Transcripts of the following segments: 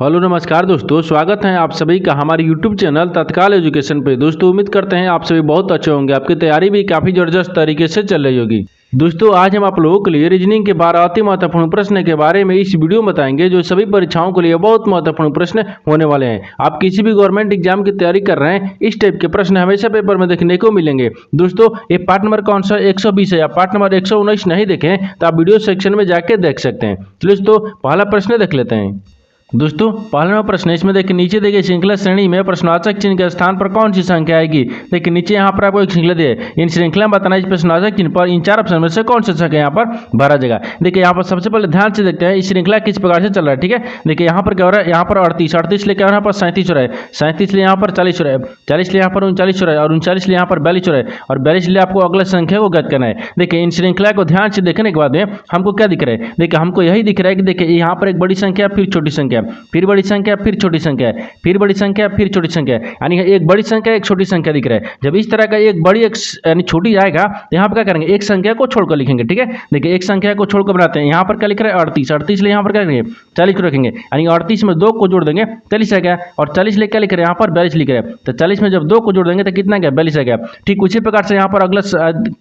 Hello नमस्कार दोस्तों, स्वागत है आप सभी का हमारे YouTube चैनल तत्काल एजुकेशन पे। दोस्तों उम्मीद करते हैं आप सभी बहुत अच्छे होंगे, आपकी तैयारी भी काफ़ी ज़बरदस्त तरीके से चल रही होगी। दोस्तों आज हम आप लोगों के लिए रीजनिंग के 12 अति महत्वपूर्ण प्रश्न के बारे में इस वीडियो में बताएंगे, जो सभी परीक्षाओं के लिए बहुत महत्वपूर्ण प्रश्न होने वाले हैं। आप किसी भी गवर्नमेंट एग्जाम की तैयारी कर रहे हैं, इस टाइप के प्रश्न हमेशा पेपर में देखने को मिलेंगे। दोस्तों ये पार्ट नंबर कौन सा 120 है या पार्ट नंबर 119 नहीं देखें तो आप वीडियो सेक्शन में जाके देख सकते हैं। चलिए दोस्तों पहला प्रश्न देख लेते हैं। दोस्तों पहला प्रश्न इसमें देखिए, नीचे देखिए श्रृंखला श्रेणी में प्रश्नवाचक चिन्ह के स्थान पर कौन सी संख्या आएगी। देखिए नीचे यहाँ पर आपको एक श्रृंखला दी है, इन श्रृंखला में बताना इस प्रश्नवाचक चिन्ह पर इन चार ऑप्शन में से कौन सा संख्या यहाँ पर भरा जाएगा। देखिए यहाँ पर सबसे पहले ध्यान से देखते हैं इस श्रृंखला किस प्रकार से चल रहा है। ठीक है, देखिए यहाँ पर क्या हो रहा है, यहाँ पर 38 ले क्या हो रहा है, यहाँ पर 37 हो रहा है, 37 ले यहाँ पर 40 हो रहा है, 40 ले यहाँ पर 39 हो रहा है और 39 ले यहाँ पर 42 हो रहा है और 42 ले आपको अगला संख्या को ज्ञात करना है। देखिए इन श्रृंखला को ध्यान से देखने के बाद में हमको क्या दिख रहा है, देखिए हमको यही दिख रहा है कि देखिए यहाँ पर एक बड़ी संख्या फिर छोटी संख्या फिर बड़ी संख्या फिर छोटी संख्या है, फिर बड़ी संख्या फिर छोटी संख्या है, यानी एक बड़ी संख्या एक छोटी संख्या दिख रहा है। जब इस तरह का एक बड़ी एक यानी छोटी आएगा तो यहाँ पर क्या करेंगे, एक संख्या को छोड़कर लिखेंगे। ठीक है, देखिए एक संख्या को छोड़कर बनाते हैं। यहाँ पर क्या लिख रहा है 38 ले यहाँ पर क्या करेंगे 40 को रखेंगे, यानी 38 में 2 को जोड़ देंगे 40 आ गया और 40 ले क्या लिख रहे हैं यहाँ पर 42 लिख रहे हैं, तो 40 में जब 2 को जोड़ देंगे तो कितना गया 42 आ गया। ठीक उसी प्रकार से यहाँ पर अगला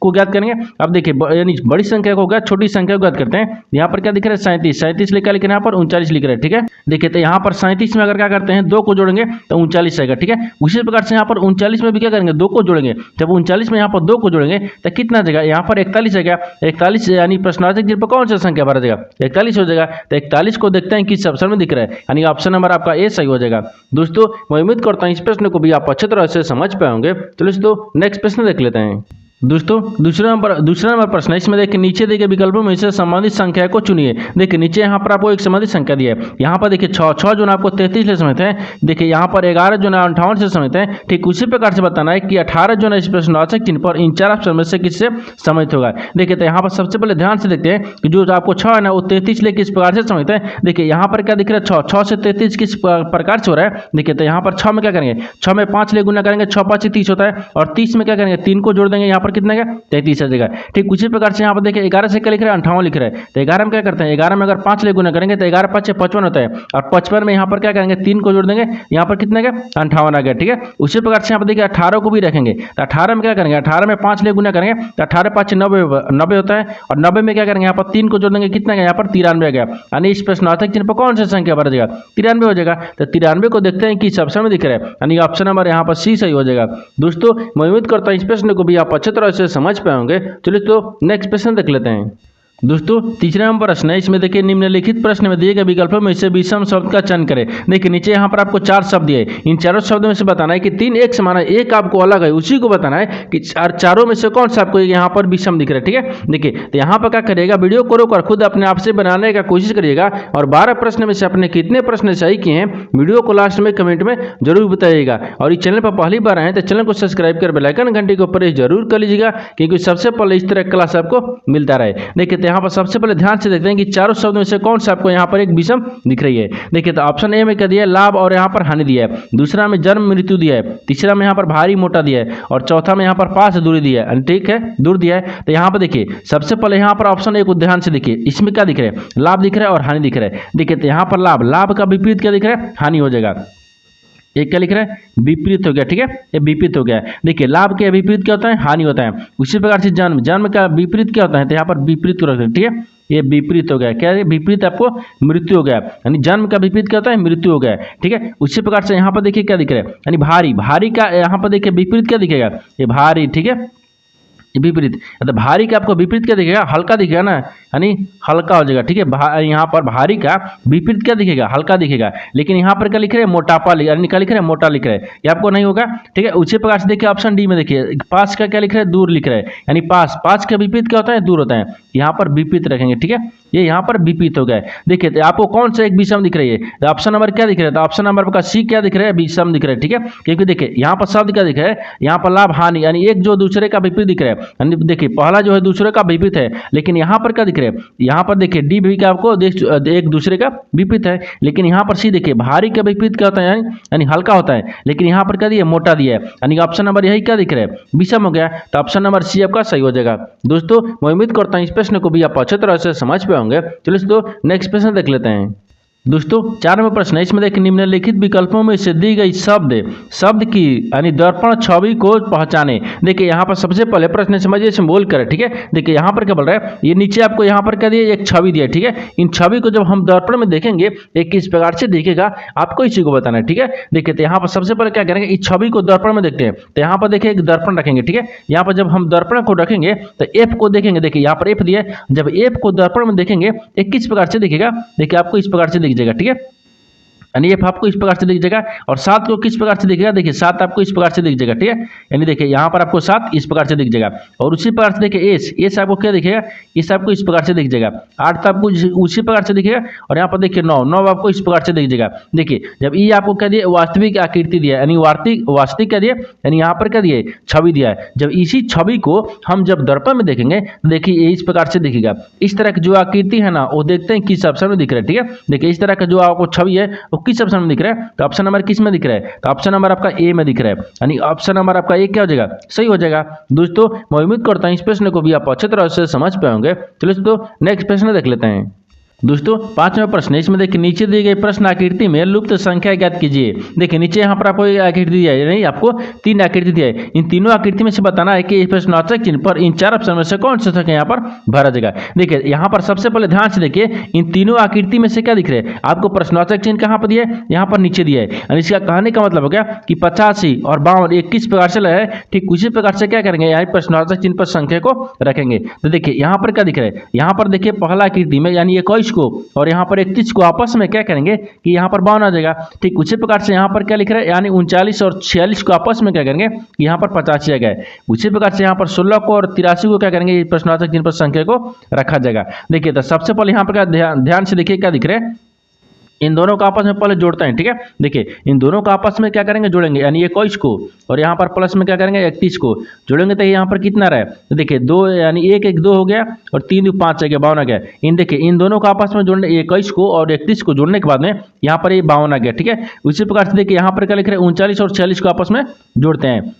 को ज्ञात करेंगे। अब देखिए यानी बड़ी संख्या को ज्ञात छोटी संख्या को ज्ञात करते हैं। यहाँ पर क्या दिख रहा है 37 ले क्या लिख रहे हैं यहाँ पर 39 लिख रहे हैं। ठीक है, देखिए तो यहाँ पर 37 में अगर क्या करते हैं 2 को जोड़ेंगे तो 39 आएगा। ठीक है, उसी प्रकार से यहाँ पर 39 में भी क्या करेंगे 2 को जोड़ेंगे, जब 39 में यहाँ पर 2 को जोड़ेंगे तो कितना आ जाएगा यहाँ पर 41 आएगा। 41 यानी प्रश्नवाचक चिन्ह पर कौन सा संख्या भरा जाएगा 41 हो जाएगा। तो 41 को देखते हैं किस ऑप्शन में दिख रहा है, यानी ऑप्शन नंबर आपका ए सही हो जाएगा। दोस्तों मैं उम्मीद करता हूँ इस प्रश्न को भी आप अच्छी तरह से समझ पाएंगे। तो दोस्तों नेक्स्ट प्रश्न देख लेते हैं। दोस्तों दूसरा नंबर प्रश्न है, इसमें देखिए नीचे देखिए विकल्पों में से संबंधित संख्या को चुनिए। देखिए नीचे यहाँ पर आपको एक संबंधित संख्या दी है, यहाँ पर देखिए 6 जो ना आपको 33 से समित है, देखिए यहाँ पर 11 जो ना 58 से समित है। ठीक उसी प्रकार से बताना है कि 18 जो ना इस प्रश्नवाचक चिन्ह पर इन चार ऑप्शन में से किससे समित होगा। देखिए तो यहाँ पर सबसे पहले ध्यान से देखते हैं कि जो आपको 6 है ना वो 33 ले किस प्रकार से समित है। देखिए यहाँ पर क्या दिख रहा है 6 से 33 किस प्रकार से हो रहा है। देखिए तो यहाँ पर 6 में क्या करेंगे 6 में 5 ले गुना करेंगे, 6 5 30 होता है और 30 में क्या करेंगे 3 को जोड़ देंगे, यहाँ पर कितना गया 33 आ जाएगा। ठीक उसी प्रकार से यहाँ पर देखिए 11 से क्या लिख रहा है 58 लिख रहा है, तो 11 में क्या करते हैं 11 में अगर 5 ले गुना करेंगे तो 11 5 55 होता है और 55 में यहाँ पर क्या करेंगे 3 को जोड़ देंगे, यहाँ पर कितना गया 58 आ गया। ठीक है, उसी प्रकार से यहाँ पर देखिए 18 को भी रखेंगे, तो 18 में क्या करेंगे 18 में 5 ले गुना करेंगे तो 18 5 90 होता है और 90 में क्या करेंगे यहाँ पर 3 को जोड़ देंगे, कितना गया यहाँ पर 93 आ गया। यानी इस प्रश्नवाचक चिन्ह पर कौन सा संख्या भरा जाएगा 93 हो जाएगा। तो 93 को देखते हैं किस ऑप्शन में दिख रहा है, यानी ऑप्शन नंबर यहाँ पर सी सही हो जाएगा। दोस्तों मैं उम्मीद करता हूँ इस प्रश्न को भी आप अच्छी तरह से समझ पाएंगे। चलिए तो नेक्स्ट प्रश्न देख लेते हैं। दोस्तों तीसरा नंबर प्रश्न है, इसमें देखिए निम्नलिखित प्रश्न में दिए गए विकल्पों में से विषम शब्द का चयन करें। देखिए नीचे यहाँ पर आपको 4 शब्द दिए, इन चारों शब्दों में से बताना है कि 3 एक समान है, एक आपको अलग है, उसी को बताना है कि चारों में से कौन सा आपको यहाँ पर विषम दिख रहा है। ठीक है, देखिए तो यहाँ पर क्या करिएगा, वीडियो को रोककर खुद अपने आप से बनाने का कोशिश करिएगा और 12 प्रश्न में से अपने कितने प्रश्न सही किए हैं वीडियो को लास्ट में कमेंट में जरूर बताइएगा। और इस चैनल पर पहली बार आए तो चैनल को सब्सक्राइब कर बेल आइकन घंटी के ऊपर जरूर कर लीजिएगा, क्योंकि सबसे पहले इस तरह क्लास आपको मिलता रहे। देखिए तो यहाँ पर सबसे पहले ध्यान से देखते हैं कि चारों शब्दों में से कौन सा आपको यहाँ पर एक विषम दिख रही है। देखिए तो ऑप्शन ए में क्या दिया है लाभ और यहाँ पर हानि दिया है, दूसरा में जन्म मृत्यु दिया है, तीसरा में यहाँ पर भारी मोटा दिया है और चौथा में यहाँ पर पास दूरी दिया है, ठीक है दूर दिया है। तो यहाँ पर देखिए सबसे पहले यहाँ पर ऑप्शन ए को ध्यान से देखिए, इसमें क्या दिख रहा है लाभ दिख रहा है और हानि दिख रहा है। देखिए तो यहाँ पर लाभ का विपरीत क्या दिख रहा है हानि हो जाएगा, एक क्या लिख रहा है विपरीत हो गया। ठीक है, ये विपरीत हो गया। देखिए लाभ के विपरीत क्या होता है हानि होता है। उसी प्रकार से जन्म का विपरीत क्या होता है, तो यहाँ पर विपरीत को रखते हैं। ठीक है, ये विपरीत हो गया, क्या है विपरीत आपको मृत्यु हो गया, यानी जन्म का विपरीत क्या होता है मृत्यु हो गया। ठीक है, उसी प्रकार से यहाँ पर देखिए क्या दिख रहा है, यानी भारी का यहाँ पर देखिए विपरीत क्या दिखेगा ये भारी। ठीक है, विपरीत मतलब भारी का आपको विपरीत क्या दिखेगा हल्का दिखेगा ना, यानी हल्का हो जाएगा। ठीक है, यहाँ पर भारी का विपरीत क्या दिखेगा हल्का दिखेगा। लेकिन यहाँ पर क्या लिख रहे हैं मोटापा यानी क्या लिख रहे हैं मोटा लिख रहे हैं, ये आपको नहीं होगा। ठीक है, उसी प्रकार से देखिए ऑप्शन डी में देखिए पास का क्या लिख रहा है दूर लिख रहा है, यानी पास का विपरीत क्या होता है दूर होता है, यहाँ पर विपरीत रखेंगे। ठीक है, ये यहाँ पर विपरीत हो गया। देखिए तो आपको कौन सा एक विषम दिख रही है, तो ऑप्शन नंबर क्या दिख रहा है, तो ऑप्शन नंबर का सी क्या दिख रहा है विषम दिख रहा है। ठीक है, क्योंकि देखिए यहाँ पर शब्द क्या दिख रहा है, यहाँ पर लाभ हानि यानी एक जो दूसरे का विपरीत दिख रहा है, यानी देखिए पहला जो है दूसरे का विपरीत है, लेकिन यहाँ पर क्या दिख रहा है यहाँ पर देखिए डी भी का आपको एक दूसरे का विपरीत है। लेकिन यहाँ पर सी देखिए भारी का विपरीत क्या होता है यानी हल्का होता है, लेकिन यहाँ पर क्या दिया मोटा दिया है, यानी ऑप्शन नंबर यही क्या दिख रहा है विषम हो गया। तो ऑप्शन नंबर सी आपका सही हो जाएगा। दोस्तों मैं उम्मीद करता हूँ इस प्रश्न को भी आप अच्छे तरह से समझ पाए होंगे। चलिए दोस्तों नेक्स्ट प्रश्न देख लेते हैं। दोस्तों 4वां प्रश्न है, इसमें देखिए निम्नलिखित विकल्पों में से दी गई शब्द की यानी दर्पण छवि को पहचाने। देखिए यहाँ पर सबसे पहले प्रश्न समझिए सिंबल करें, ठीक है। देखिए यहाँ पर क्या बोल रहा है, ये नीचे आपको यहाँ पर क्या दिया, एक छवि दिया, ठीक है। इन छवि को जब हम दर्पण में देखेंगे एक किस प्रकार से दिखेगा आपको इसी को बताना है, ठीक है। देखिए तो यहाँ पर सबसे पहले क्या करेंगे, इस छवि को दर्पण में देखते हैं। तो यहाँ पर देखिए एक दर्पण रखेंगे, ठीक है। यहाँ पर जब हम दर्पण को रखेंगे तो एफ को देखेंगे, देखिए यहाँ पर एफ दिया है। जब एफ को दर्पण में देखेंगे एक किस प्रकार से दिखेगा, देखिए आपको इस प्रकार से दिख जाएगा, ठीक है। यानी एफ आपको इस प्रकार से दिख जाएगा और 7 को किस प्रकार से दिखेगा, देखिए 7 आपको इस प्रकार से दिख जाएगा, ठीक है। यानी देखिए यहाँ पर आपको 7 इस प्रकार से दिख जाएगा और उसी प्रकार से देखिए एस आपको क्या दिखेगा, इस आपको इस प्रकार से दिख जाएगा। 8 आपको उसी प्रकार से दिखेगा और यहाँ पर देखिए 9 आपको इस प्रकार से दिख जाएगा। देखिए जब ये आपको क्या दिया, वास्तविक आकृति दिया यानी वास्तविक क्या दिया, यानी यहाँ पर क्या दिया, छवि दिया है। जब इसी छवि को हम जब दर्पण में देखेंगे तो देखिए ये इस प्रकार से दिखेगा। इस तरह की जो आकृति है ना वो देखते हैं किस ऑप्शन में दिख रहा है, ठीक है। देखिए इस तरह का जो आपको छवि है वो किस ऑप्शन में दिख रहा है, तो ऑप्शन नंबर किस में दिख रहा है, तो ऑप्शन नंबर आपका ए में दिख रहा है। यानी ऑप्शन नंबर आपका ए क्या हो जाएगा, सही हो जाएगा। दोस्तों मैं उम्मीद करता हूं इस प्रश्न को भी आप अच्छे तरह से समझ पाएंगे। चलिए दोस्तों नेक्स्ट प्रश्न देख लेते हैं। दोस्तों 5वां प्रश्न है, इसमें देखिए नीचे दी गई प्रश्न आकृति में लुप्त संख्या ज्ञात कीजिए। देखिए नीचे यहाँ पर आपको आकृति दिया है, नहीं आपको 3 आकृति दिया है। इन तीनों आकृति में से बताना है कि इस प्रश्नवाचक चिन्ह पर इन 4 ऑप्शन में से कौन सा संख्या यहाँ पर भरा जाएगा। देखिए यहाँ पर सबसे पहले ध्यान से देखिए इन तीनों आकृति में से क्या दिख रहा है आपको, प्रश्नवाचक चिन्ह कहाँ पर दिया है, यहाँ पर नीचे दिया है। और इसका कहने का मतलब हो गया कि 85 और 52 एक किस प्रकार से लगा है, ठीक उसी प्रकार से क्या करेंगे, यहाँ प्रश्नवाचक चिन्ह पर संख्या को रखेंगे। तो देखिए यहाँ पर क्या दिख रहा है, यहाँ पर देखिए पहला आकृति में यानी 21 को और यहाँ पर 31 को आपस में क्या करेंगे कि यहाँ पर 52 आ जाएगा। ठीक उसी प्रकार से यहाँ पर क्या लिख रहा है, यानी 39 और 46 को आपस में क्या करेंगे कि यहाँ पर 85 आ गया। उसी प्रकार से यहाँ पर 16 को और 83 को क्या करेंगे, प्रश्नवाचक चिन्ह पर संख्या को रखा जाएगा। देखिए तो सबसे पहले यहाँ पर ध्यान से देखिए क्या दिख रहा है, इन दोनों को आपस में पहले जोड़ते हैं, ठीक है। देखिए इन दोनों को आपस में क्या करेंगे, जोड़ेंगे। यानी 21 को और यहाँ पर प्लस में क्या करेंगे 31 को जोड़ेंगे तो यहाँ पर कितना रहा है, तो देखिए 2 यानी 1 1 2 हो गया और 3 2 5 आ गया, 52 आ गया। इन देखिए इन दोनों को आपस में जोड़ने 21 को और 31 को जोड़ने के बाद में यहाँ पर ये 52 आ गया, ठीक है। उसी प्रकार से देखिए यहाँ पर क्या लिख रहे हैं, 39 और 46 को आपस में जोड़ते हैं।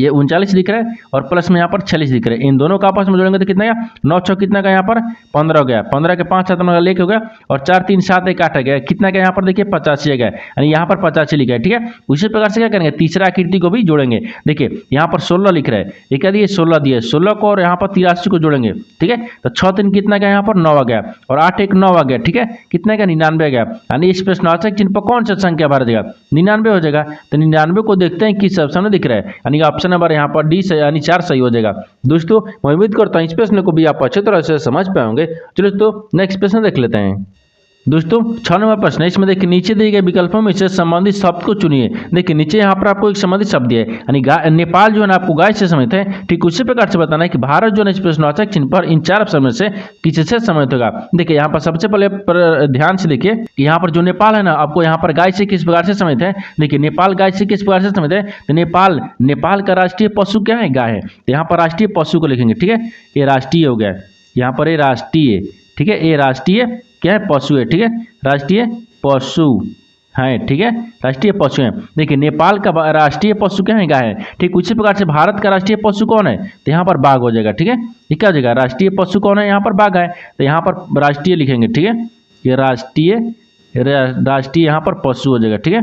ये 39 दिख रहा है और प्लस में यहाँ पर 46 दिख रहा है। इन दोनों का आपस में जोड़ेंगे तो कितना गया, 9 6 कितना का यहाँ पर 15 हो गया, 15 के 5 7 लेके हो गया और 4 3 7 1 8 गया, कितना का यहाँ पर देखिए 85 गया, यानी यहाँ पर 85 लिखा है, ठीक है। उसी प्रकार से क्या करेंगे, तीसरा आकृति को भी जोड़ेंगे। देखिए यहाँ पर 16 लिख रहा है, ये क्या दिए 16 दिए, 16 को और यहाँ पर 83 को जोड़ेंगे, ठीक है। तो 6 3 कितना का यहाँ पर 9 आ गया और 8 1 9 आ गया, ठीक है। कितना का 99 आ गया। यानी इस प्रश्नवाचक चिन्ह पर कौन सा संख्या भर देगा, 99 हो जाएगा। तो 99 को देखते हैं किस ऑप्शन में दिख रहा है, यानी ऑप्शन नंबर यहाँ पर डी से यानी 4 सही हो जाएगा। दोस्तों मैं उम्मीद करता हूँ इस प्रश्न को भी आप अच्छे तरह से समझ पाएंगे। चलो दोस्तों नेक्स्ट प्रश्न देख लेते हैं। दोस्तों 6 नंबर प्रश्न है, इसमें देखिए नीचे दिए गए विकल्पों में से संबंधित शब्द को चुनिए। देखिए नीचे यहाँ पर आपको एक संबंधित शब्द है, यानी नेपाल जो है ना आपको गाय से संबंधित है। ठीक उसी प्रकार से बताना है कि भारत जो है इस प्रश्नवाचक चिन्ह पर इन 4 ऑप्शन में से किससे संबंधित होगा। देखिए यहाँ पर सबसे पहले ध्यान से देखिए कि यहाँ पर जो नेपाल है ना आपको यहाँ पर गाय से किस प्रकार से संबंधित है। देखिए नेपाल गाय से किस प्रकार से संबंधित है, तो नेपाल का राष्ट्रीय पशु क्या है, गाय है। तो यहाँ पर राष्ट्रीय पशु को लिखेंगे, ठीक है। ये राष्ट्रीय हो गया, यहाँ पर ये राष्ट्रीय, ठीक है। ये राष्ट्रीय क्या है, पशु है, ठीक है। राष्ट्रीय पशु है, ठीक है, राष्ट्रीय पशु है। देखिए नेपाल का राष्ट्रीय पशु क्या है, गाय है। ठीक उसी प्रकार से भारत का राष्ट्रीय पशु कौन है, तो यहाँ पर बाघ हो जाएगा, ठीक है। ये क्या हो जाएगा, राष्ट्रीय पशु कौन है, यहाँ पर बाघ है। तो यहाँ पर राष्ट्रीय लिखेंगे, ठीक है। ये राष्ट्रीय यहाँ पर पशु हो जाएगा, ठीक है।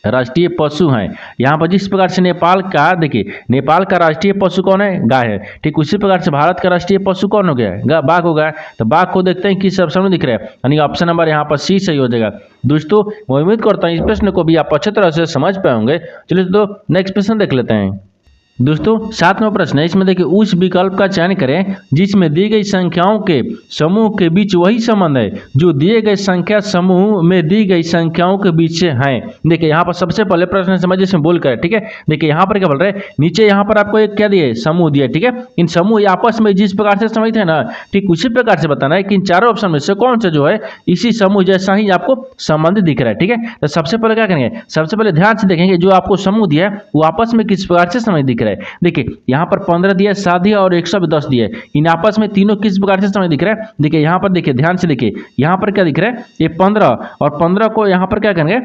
राष्ट्रीय पशु हैं। यहाँ पर जिस प्रकार से नेपाल का, देखिए नेपाल का राष्ट्रीय पशु कौन है, गाय है। ठीक उसी प्रकार से भारत का राष्ट्रीय पशु कौन हो गया, बाघ हो गया। तो बाघ को देखते हैं किस ऑप्शन में दिख रहा है, यानी ऑप्शन नंबर यहाँ पर सी सही हो जाएगा। दोस्तों मैं उम्मीद करता हूँ इस प्रश्न को भी आप अच्छे तरह से समझ पाएंगे। चलिए दोस्तों नेक्स्ट प्रश्न देख लेते हैं। दोस्तों 7वां प्रश्न है, इसमें देखिए उस विकल्प का चयन करें जिसमें दी गई संख्याओं के समूह के बीच वही संबंध है जो दिए गए संख्या समूह में दी गई संख्याओं के बीच से है। देखिए यहाँ पर सबसे पहले प्रश्न समझिए सिंबल करें, ठीक है। देखिए यहाँ पर क्या बोल रहे हैं, नीचे यहाँ पर आपको एक क्या दिए, समूह दिया, ठीक है। इन समूह आपस में जिस प्रकार से समझते हैं ना, ठीक उसी प्रकार से बताना है कि इन चारों ऑप्शन में से कौन सा जो है इसी समूह जैसा ही आपको संबंध दिख रहा है, ठीक है। तो सबसे पहले क्या करेंगे, सबसे पहले ध्यान से देखेंगे जो आपको समूह दिया है वो आपस में किस प्रकार से समझ दिख रहा है। देखिए यहाँ पर 15 दिया, 7 दिया और 110 दिया है। इन आपस में तीनों किस प्रकार से समय दिख रहा है। देखिए यहाँ पर देखिए ध्यान से देखिए, यहाँ पर क्या दिख रहा है, ये 15 और 15 को यहाँ पर क्या करेंगे,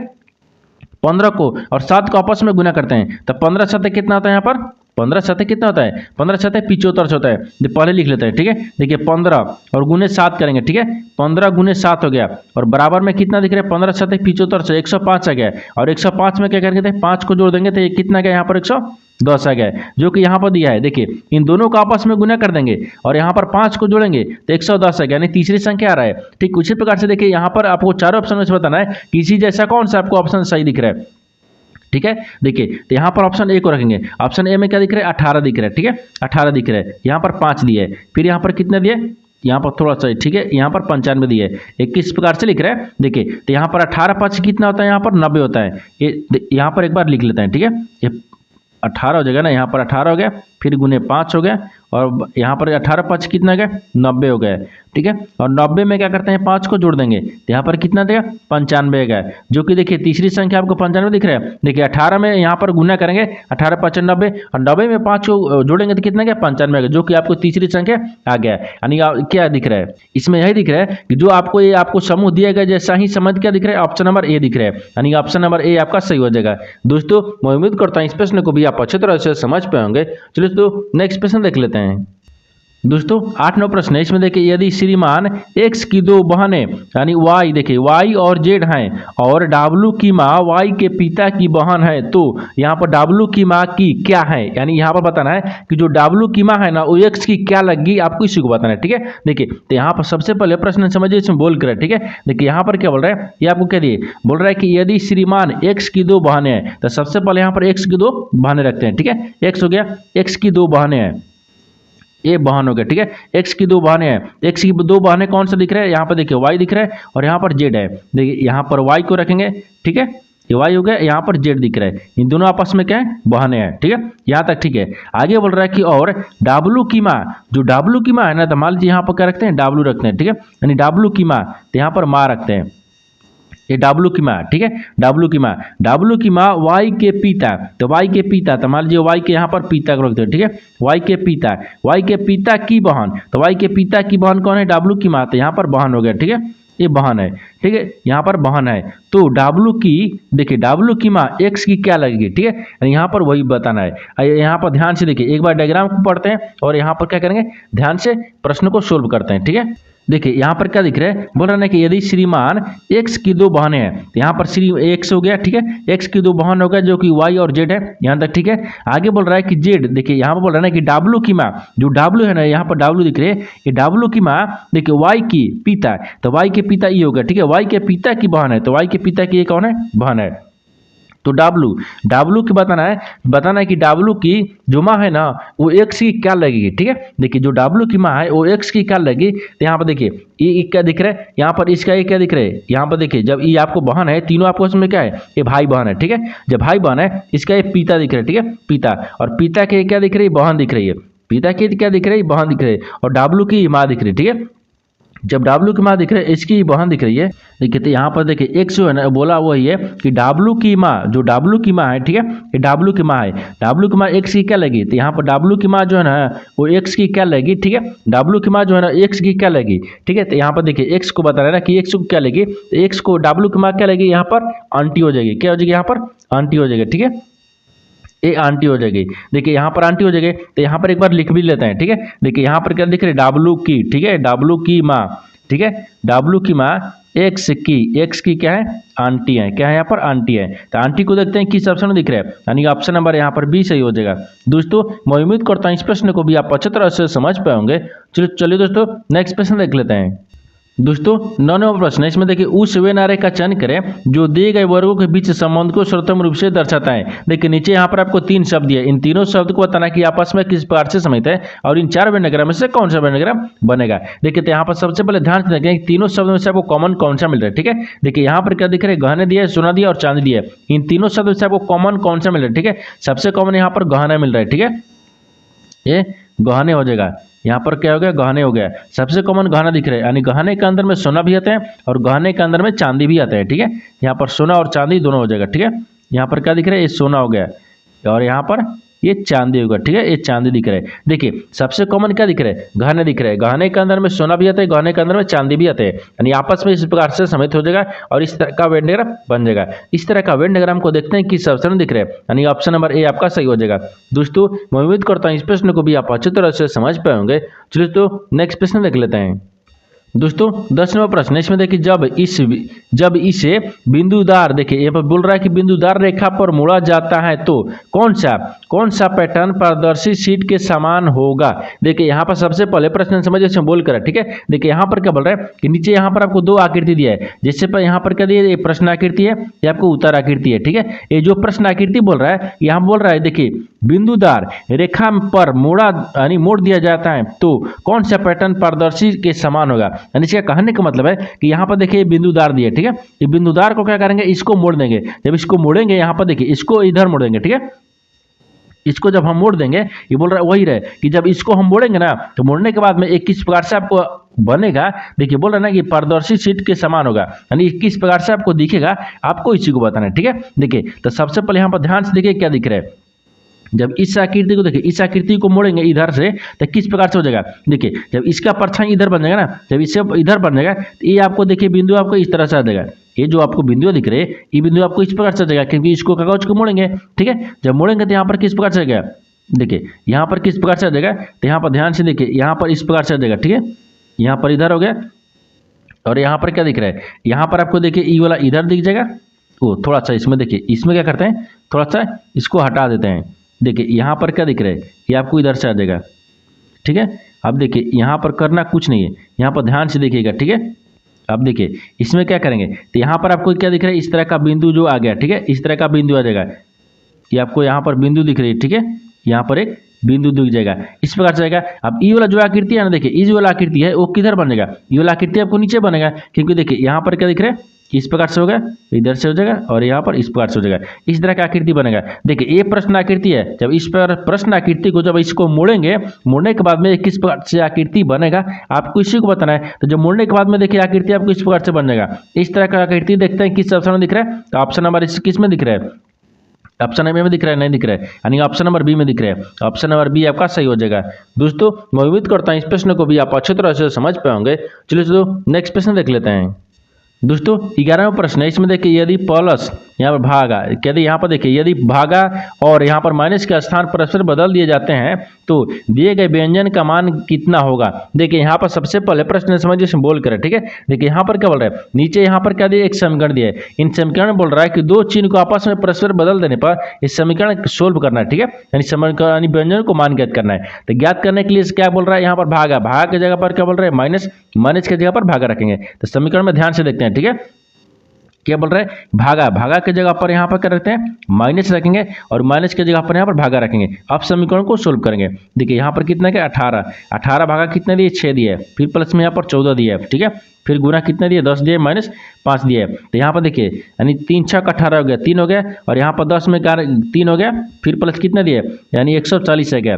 15 को और 7 को आपस में गुना करते हैं तो 15 7 कितना होता है यहाँ पर 15 7 कितना होता है, 15 7 75 होता है। पहले लिख लेते हैं, ठीक है। देखिए 15 और गुने 7 करेंगे, ठीक है। 15 गुने 7 हो गया और बराबर में कितना दिख रहा है, 15 7 75 से 105 आ गया। और 105 में क्या करेंगे, 5 को जोड़ देंगे तो ये कितना गया, यहाँ पर 110 आ गया, जो कि यहाँ पर दिया है। देखिए इन दोनों को आपस में गुना कर देंगे और यहाँ पर 5 को जोड़ेंगे तो 110 आ गया, यानी तीसरी संख्या आ रहा है। ठीक उसी प्रकार से देखिए यहाँ पर आपको चारों ऑप्शन में से बताना है किसी जैसा कौन सा आपको ऑप्शन सही दिख रहा है, ठीक है। देखिए तो यहाँ पर ऑप्शन ए को रखेंगे। ऑप्शन ए में क्या दिख रहा है, 18 दिख रहा है, ठीक है। 18 दिख रहा है, यहाँ पर 5 दिए, फिर यहाँ पर कितने दिए, यहाँ पर थोड़ा सा, ठीक है, यहाँ पर 95 दिए। 21 प्रकार से लिख रहे हैं। देखिए तो यहाँ पर 18 5 कितना होता है, यहाँ पर 90 होता है। ये यहाँ पर एक बार लिख लेते हैं, ठीक है। ये 18 हो जाएगा ना, यहाँ पर 18 हो गया, फिर गुने 5 हो गया और यहाँ पर 18 5 कितना गया, 90 हो गया, ठीक है। और 90 में क्या करते हैं, 5 को जोड़ देंगे तो यहाँ पर कितना देगा, 95 गया, जो कि देखिए तीसरी संख्या आपको 95 दिख रहा है। देखिए 18 में यहाँ पर गुना करेंगे, 18 5 90 और 90 में 5 को जोड़ेंगे तो कितना गया, 95 गया, जो कि आपको तीसरी संख्या आ गया। यानी क्या दिख रहा है, इसमें यही दिख रहा है कि जो आपको ये आपको समूह दिया गया जैसा ही समझ क्या दिख रहा है, ऑप्शन नंबर ए दिख रहा है। यानी ऑप्शन नंबर ए आपका सही हो जाएगा। दोस्तों मैं उम्मीद करता हूँ इस प्रश्न को भी आप अच्छी तरह से समझ पाए होंगे। चलिए दोस्तों नेक्स्ट प्रश्न देख लेते हैं। दोस्तों 8 9 प्रश्न है, इसमें देखिए यदि श्रीमान x की 2 बहनें यानी y, देखिए y और z हैं और W की माँ y के पिता की बहन है, तो यहाँ पर W की माँ की क्या है, यानी यहाँ पर बताना है कि जो W की माँ है ना वो x की क्या लगेगी, आपको इसी को बताना है, ठीक है। देखिए तो यहाँ पर सबसे पहले प्रश्न समझिए, इसमें बोल कर, ठीक है। देखिए यहाँ पर क्या बोल रहा है, ये आपको क्या दिए, बोल रहा है कि यदि श्रीमान x की 2 बहनें हैं, तो सबसे पहले यहाँ पर x की 2 बहनें रखते हैं, ठीक है। x हो गया, x की 2 बहनें हैं, ये बहन हो गया, ठीक है। x की 2 बहनें हैं, x की 2 बहनें कौन सा दिख रहा है, यहाँ पर देखिए y दिख रहा है और यहाँ पर z है। देखिए यहाँ पर y को रखेंगे, ठीक है, ये y हो गया, यहाँ पर z दिख रहा है, इन दोनों आपस में क्या है, बहनें हैं, ठीक है। यहाँ तक ठीक है। आगे बोल रहा है कि और W की माँ, जो W की माँ है ना, तो मान लीजिए यहाँ पर क्या रखते हैं, W रखते हैं, ठीक है। यानी W की माँ, तो यहाँ पर माँ रखते हैं, ये W की माँ, ठीक है। W की माँ, W की माँ Y के पिता, तो Y के पिता, तो मान लीजिए Y के यहाँ पर पिता को रखते हैं, ठीक है। Y के पिता, Y के पिता की बहन, तो Y के पिता की बहन कौन है, W की माँ, तो यहाँ पर बहन हो गया, ठीक है, ये बहन है, ठीक है, यहाँ पर बहन है। तो W की, देखिए W की माँ X की क्या लगेगी, ठीक है, यहाँ पर वही बताना है। यहाँ पर ध्यान से देखिए, एक बार डायग्राम को पढ़ते हैं और यहाँ पर क्या करेंगे, ध्यान से प्रश्न को सोल्व करते हैं, ठीक है। देखिए यहाँ पर क्या दिख रहा है, बोल रहा है कि यदि श्रीमान x की 2 बहनें हैं, तो यहाँ पर श्री x हो गया, ठीक है, x की 2 बहन हो गया जो कि y और z है, यहाँ तक ठीक है। आगे बोल रहा है कि z, देखिए यहाँ पर बोल रहा है कि W की माँ, जो W है ना, यहाँ पर W दिख रही है, ये W की माँ देखिए y की पिता, तो y के पिता ये हो गया, ठीक है, y के पिता की बहन है, तो y के पिता की ये कौन है, बहन है। तो W की बताना है कि W की जो माँ है ना वो x की क्या लगेगी, ठीक है। देखिए जो W की माँ है वो x की क्या लगेगी, तो यहाँ पर देखिए ये क्या दिख रहा है, यहाँ पर इसका ये क्या दिख रहा है, यहाँ पर देखिए जब ये आपको बहन है, तीनों आपको उसमें क्या है, ये भाई बहन है, ठीक है। जब भाई बहन है, इसका ये पिता दिख रहा है, ठीक है, पिता, और पिता के क्या दिख रही है, बहन दिख रही है, पिता की क्या दिख रही है, बहन दिख रही है, और W की माँ दिख रही है, ठीक है। जब W की माँ दिख रही है, इसकी बहन दिख रही है, देखिए तो यहाँ पर देखिए x जो है ना बोला वही है कि W की माँ, जो W की माँ है, ठीक है, ये W की माँ है, W की माँ x की क्या लगी, तो यहाँ पर W की माँ जो है ना वो x की क्या लगी, ठीक है, W की माँ जो है ना x की क्या लगी, ठीक है। तो यहाँ पर देखिए x को बता रहा है ना कि x को क्या लगी, तो x को W की माँ क्या लगी, यहाँ पर आंटी हो जाएगी, क्या हो जाएगी, यहाँ पर आंटी हो जाएगी, ठीक है, ये आंटी हो जाएगी। देखिए यहाँ पर आंटी हो जाएगी, तो यहाँ पर एक बार लिख भी लेते हैं, ठीक है। देखिए यहाँ पर क्या दिख रही है, W की, ठीक है, W की माँ, ठीक है, W की माँ x की क्या है, आंटी है, क्या है, यहाँ पर आंटी है। तो आंटी को देखते हैं किस ऑप्शन में दिख रहा है, यानी ऑप्शन नंबर यहाँ पर बी सही हो जाएगा। दोस्तों मैं उम्मीद करता हूँ इस प्रश्न को भी आप अच्छी तरह से समझ पाए होंगे। चलिए दोस्तों नेक्स्ट प्रश्न देख लेते हैं। दोस्तों 9वां प्रश्न है, इसमें देखिए उस वे नारे का चयन करें जो दिए गए वर्गों के बीच संबंध को सर्वोत्तम रूप से दर्शाता है। देखिए नीचे यहाँ पर आपको 3 शब्द दिए, इन तीनों शब्द को बताना कि आपस में किस प्रकार से समझते हैं और इन 4 व्यंजनग्राम में से कौन सा व्यंजनग्राम बनेगा। देखिए तो यहाँ पर सबसे पहले ध्यान से देखें तीनों शब्दों में से आपको कॉमन कौन सा मिल रहा है, ठीक है। देखिए यहाँ पर क्या दिख रहा है, गहने दिए, सोना दिया और चांदी दिया, इन तीनों शब्दों से आपको कॉमन कौन सा मिल रहा है, ठीक है। सबसे कॉमन यहाँ पर गहना मिल रहा है, ठीक है, ये गहने हो जाएगा, यहाँ पर क्या हो गया, गहने हो गया, सबसे कॉमन गहना दिख रहा है, यानी गहने के अंदर में सोना भी आता है और गहने के अंदर में चांदी भी आता है, ठीक है। यहाँ पर सोना और चांदी दोनों हो जाएगा, ठीक है। यहाँ पर क्या दिख रहा है, ये सोना हो गया और यहाँ पर ये चांदी होगा। ठीक है, ये चांदी दिख रहा है। देखिए सबसे कॉमन क्या दिख रहा है, गहने दिख रहे हैं। गहने के अंदर में सोना भी आता है, गहने के अंदर में चांदी भी आते हैं, यानी आपस में इस प्रकार से समित हो जाएगा और इस तरह का वेन डायग्राम बन जाएगा। इस तरह का वेन डायग्राम को देखते हैं किस ऑप्शन में दिख रहा है, यानी ऑप्शन नंबर ए आपका सही हो जाएगा। दोस्तों मैं उम्मीद करता हूँ इस प्रश्न को भी आप अच्छी तरह से समझ पाए होंगे। चलिए तो नेक्स्ट प्रश्न देख लेते हैं। दोस्तों 10वां प्रश्न, इसमें देखिए जब इसे बिंदुदार, देखिए यहाँ पर बोल रहा है कि बिंदुदार रेखा पर मोड़ा जाता है तो कौन सा पैटर्न पारदर्शी शीट के समान होगा। देखिए यहाँ पर सबसे पहले प्रश्न समझिए, इसमें बोल कर, ठीक है। देखिए यहाँ पर क्या बोल रहा है कि नीचे यहाँ पर आपको दो आकृति दिया है, जिससे पर यहाँ पर क्या दिया, ये प्रश्न आकृति है, ये आपको उत्तर आकृति है। ठीक है, ये जो प्रश्न आकृति बोल रहा है, यहाँ बोल रहा है देखिए बिंदुदार रेखा पर मोड़ दिया जाता है तो कौन सा पैटर्न पारदर्शी के समान होगा। यानी इसका कहने का मतलब है कि यहाँ पर देखिए बिंदुदार दिए, ठीक है। ये बिंदुदार को क्या करेंगे, इसको मोड़ देंगे। जब इसको मोड़ेंगे, यहाँ पर देखिए इसको इधर मोड़ देंगे, ठीक है। इसको जब हम मोड़ देंगे, ये बोल रहा है वही रहे कि जब इसको हम मोड़ेंगे ना, तो मोड़ने के बाद में एक किस प्रकार से आपको बनेगा, देखिए बोल रहा है ना कि पारदर्शी शीट के समान होगा, यानी किस प्रकार से आपको दिखेगा, आपको इसी को बताना है। ठीक है, देखिए तो सबसे पहले यहाँ पर ध्यान से देखिए क्या दिख रहा है। जब इस आकृति को देखिए, इस आकृति को मोड़ेंगे इधर से तो किस प्रकार से हो जाएगा। देखिए जब इसका परछाई इधर बन जाएगा ना, जब इससे इधर बन जाएगा तो ये आपको देखिए बिंदु आपको इस तरह से आ जाएगा। ये जो आपको बिंदु दिख रहे हैं, ये बिंदु आपको इस प्रकार से आ जाएगा, क्योंकि इसको कागज को मोड़ेंगे। ठीक है, जब मोड़ेंगे तो यहाँ पर किस प्रकार से आ जाएगा, देखिए यहाँ पर किस प्रकार से आ जाएगा, तो यहाँ पर ध्यान से देखिए, यहाँ पर इस प्रकार से आ जाएगा। ठीक है, यहाँ पर इधर हो गया और यहाँ पर क्या दिख रहा है, यहाँ पर आपको देखिए ई वाला इधर दिख जाएगा। वो थोड़ा सा इसमें देखिए, इसमें क्या करते हैं, थोड़ा सा इसको हटा देते हैं। देखिए यहाँ पर क्या दिख रहा है, ये आपको इधर से आ जाएगा। ठीक है, अब देखिए यहाँ पर करना कुछ नहीं है, यहाँ पर ध्यान से देखिएगा। ठीक है, अब देखिए इसमें क्या करेंगे, तो यहाँ पर आपको क्या दिख रहा है, इस तरह का बिंदु जो आ गया। ठीक है, इस तरह का बिंदु आ जाएगा, ये आपको यहाँ पर बिंदु दिख रही है। ठीक है, यहाँ पर एक बिंदु दिख जाएगा, इस प्रकार से जाएगा। अब ई वाला जो आकृति है ना, देखिए ये जो वाला आकृति है वो किधर बनेगा, ये वाला आकृति आपको नीचे बनेगा, क्योंकि देखिए यहाँ पर क्या दिख रहा है, इस प्रकार से होगा, इधर से हो जाएगा और यहाँ पर इस प्रकार से हो जाएगा, इस तरह का आकृति बनेगा। देखिए ये प्रश्न आकृति है, जब इस पर प्रश्न आकृति को जब इसको मोड़ेंगे, मोड़ने के बाद में किस प्रकार से आकृति बनेगा आपको इसी को बताना है। तो जब मोड़ने के बाद में देखिए आकृति आपको इस प्रकार से बन जाएगा, इस तरह का आकृति। देखते हैं किस ऑप्शन में दिख रहा है, तो ऑप्शन नंबर किस में दिख रहा है, ऑप्शन ए में दिख रहा है, नहीं दिख रहा है, यानी ऑप्शन नंबर बी में दिख रहा है। ऑप्शन नंबर बी आपका सही हो जाएगा। दोस्तों मैं उम्मीद करता हूँ इस प्रश्न को भी आप अच्छी तरह से समझ पाएंगे। चलिए दोस्तों नेक्स्ट प्रश्न देख लेते हैं। दोस्तों 11वां प्रश्न है, इसमें देखिए यदि प्लस यहाँ पर भागा, यदि यहाँ पर देखिए यदि भागा और यहाँ पर माइनस के स्थान परस्पर बदल दिए जाते हैं तो दिए गए व्यंजन का मान कितना होगा। देखिए यहाँ पर सबसे पहले प्रश्न समझिए, इसमें बोल कर, ठीक है। देखिए यहाँ पर क्या बोल रहा है, नीचे यहाँ पर क्या दिया, एक समीकरण दिया है। इन समीकरण में बोल रहा है कि दो चिन्ह को आपस में परस्पर बदल देने पर इस समीकरण सोल्व करना है। ठीक है, यानी समीकरण यानी व्यंजन को मान ज्ञात करना है। तो ज्ञात करने के लिए क्या बोल रहा है, यहाँ पर भागा, भागा की जगह पर क्या बोल रहा है, माइनस, माइनस की जगह पर भागा रखेंगे। तो समीकरण में ध्यान से देखते हैं। ठीक है, क्या बोल रहे हैं, भागा, भागा की जगह पर यहाँ पर क्या रखते हैं, माइनस रखेंगे और माइनस की जगह पर यहाँ पर भागा रखेंगे। अब समीकरण को सोल्व करेंगे। देखिए यहाँ पर कितना क्या, 18, 18 भागा कितने दिए, 6 दिए, फिर प्लस में यहाँ पर 14 दिए। ठीक है, फिर गुना कितने दिए, 10 दिए, माइनस 5 दिए। तो यहाँ पर देखिए यानी 3 6 18 हो गया, 3 हो गया, और यहाँ पर 10 में 3 हो गया, फिर प्लस कितने दिए, यानी 140 है गया।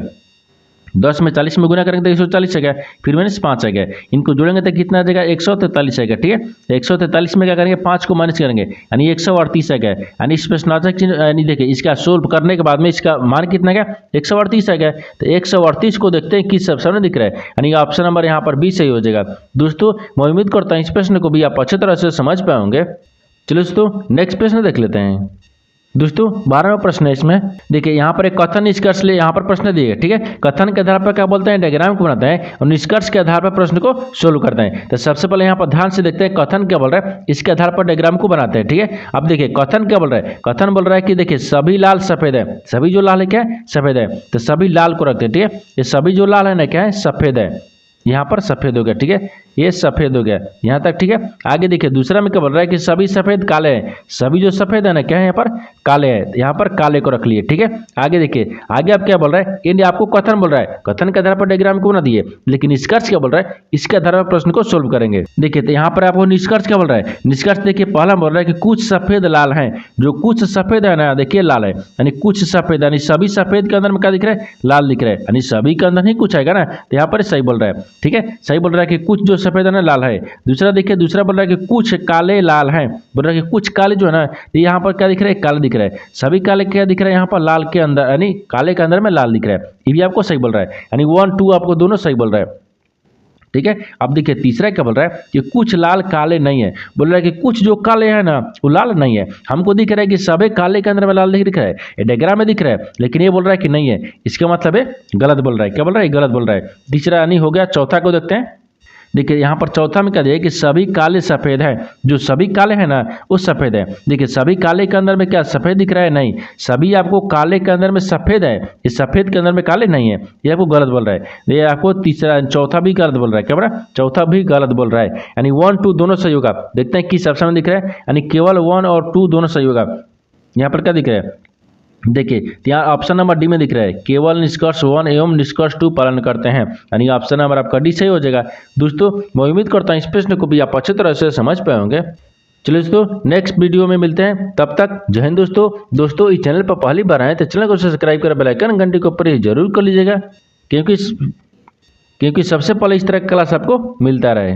10 में 40 में गुना करेंगे तो 140 आ गया, फिर माइनस 5 आ गया। इनको जोड़ेंगे तो कितना आ जाएगा, 143 आएगा। ठीक है, तो 143 में क्या करेंगे, 5 को माइनस करेंगे, यानी 138 आ गया। यानी इस प्रश्नार्थक चिन्ह, यानी देखिए इसका सोल्व करने के बाद में इसका मान कितना गया, 138 आ गया। तो 138 को देखते हैं किस ऑप्शन में दिख रहा है, यानी ऑप्शन नंबर यहाँ पर बी सही हो जाएगा। दोस्तों मैं उम्मीद करता हूँ इस प्रश्न को भी आप अच्छी तरह से समझ पाएंगे। चलो दोस्तों नेक्स्ट प्रश्न देख लेते हैं। दोस्तों 12वां प्रश्न है, इसमें देखिए यहाँ पर एक कथन निष्कर्ष ले यहाँ पर प्रश्न दिए। ठीक है, कथन के आधार पर क्या बोलते हैं, डायग्राम को बनाते हैं और निष्कर्ष के आधार पर प्रश्न को सोल्व करते हैं। तो सबसे पहले यहाँ पर ध्यान से देखते हैं कथन क्या बोल रहा है, इसके आधार पर डायग्राम को बनाते हैं। ठीक है, अब देखिए कथन क्या बोल रहा है, कथन बोल रहा है कि देखिए सभी लाल सफेद है, सभी जो लाल है क्या है, सफेद है। तो सभी लाल को रखते हैं। ठीक है, ये सभी जो लाल है ना क्या है, सफेद है, यहाँ पर सफेद हो गया। ठीक है, ये सफेद हो गया यहाँ तक। ठीक है, आगे देखिए दूसरा में क्या बोल रहा है कि सभी सफेद काले हैं, सभी जो सफेद है ना क्या है, यहाँ पर काले है, यहाँ पर काले को रख लिए। ठीक है, आगे देखिए आगे आप क्या बोल रहा है, ये आपको कथन बोल रहा है, कथन के आधार पर डायग्राम को बना दिए, लेकिन निष्कर्ष क्या बोल रहा है, इसके आधार पर प्रश्न को सोल्व करेंगे। देखिए तो यहाँ पर आपको निष्कर्ष क्या बोल रहा है, निष्कर्ष देखिए पहला बोल रहा है कि कुछ सफेद लाल है, जो कुछ सफेद है ना देखिए लाल है, यानी कुछ सफेद, यानी सभी सफेद के अंदर में क्या दिख रहा है, लाल दिख रहा है, यानी सभी के अंदर ही कुछ आएगा ना, तो यहाँ पर सही बोल रहा है। ठीक है, सही बोल रहा है कि कुछ जो सफेद है ना लाल है। दूसरा देखिए, दूसरा बोल रहा है कि कुछ काले लाल हैं, बोल रहा है कि कुछ काले जो है ना, यहाँ पर क्या दिख रहा है, काले दिख रहा है। सभी काले क्या दिख रहा है यहाँ पर, लाल के अंदर, यानी काले के अंदर में लाल दिख रहा है। ये भी आपको सही बोल रहा है, यानी 1 2 आपको दोनों सही बोल रहा है। ठीक है, अब देखिए तीसरा क्या बोल रहा है कि कुछ लाल काले नहीं है, बोल रहा है कि कुछ जो काले हैं ना वो लाल नहीं है। हमको दिख रहा है कि सभी काले के अंदर में लाल दिख रहा है, ये डायग्राम में दिख रहा है, लेकिन ये बोल रहा है कि नहीं है। इसका मतलब है गलत बोल रहा है। क्या बोल रहा है, गलत बोल रहा है। तीसरा यानी हो गया। चौथा को देखते हैं। देखिए यहाँ पर चौथा में क्या दिया कि सभी काले सफेद हैं, जो सभी काले हैं ना वो सफेद है। देखिए सभी काले के अंदर में क्या सफेद दिख रहा है, नहीं। सभी आपको काले के अंदर में सफेद है, इस सफेद के अंदर में काले नहीं है, ये आपको गलत बोल रहा है। ये आपको तीसरा चौथा भी गलत बोल रहा है। क्या बोल रहा है, चौथा भी गलत बोल रहा है, यानी 1 2 दोनों सही होगा। देखते हैं किस ऑप्शन में दिख रहा है, यानी केवल 1 और 2 दोनों सही होगा। यहाँ पर क्या दिख रहा है, देखिए यहाँ ऑप्शन नंबर डी में दिख रहा है, केवल निष्कर्ष 1 एवं निष्कर्ष 2 पालन करते हैं, यानी ऑप्शन नंबर आपका डी सही हो जाएगा। दोस्तों मैं उम्मीद करता हूँ इस प्रश्न को भी आप अच्छी तरह से समझ पाए होंगे। चलिए दोस्तों नेक्स्ट वीडियो में मिलते हैं, तब तक जय हिंद। दोस्तों इस चैनल पर पहली बार आए तो चैनल को सब्सक्राइब कर बेल आइकन घंटी के ऊपर जरूर कर लीजिएगा, क्योंकि सबसे पहले इस तरह का क्लास आपको मिलता रहे।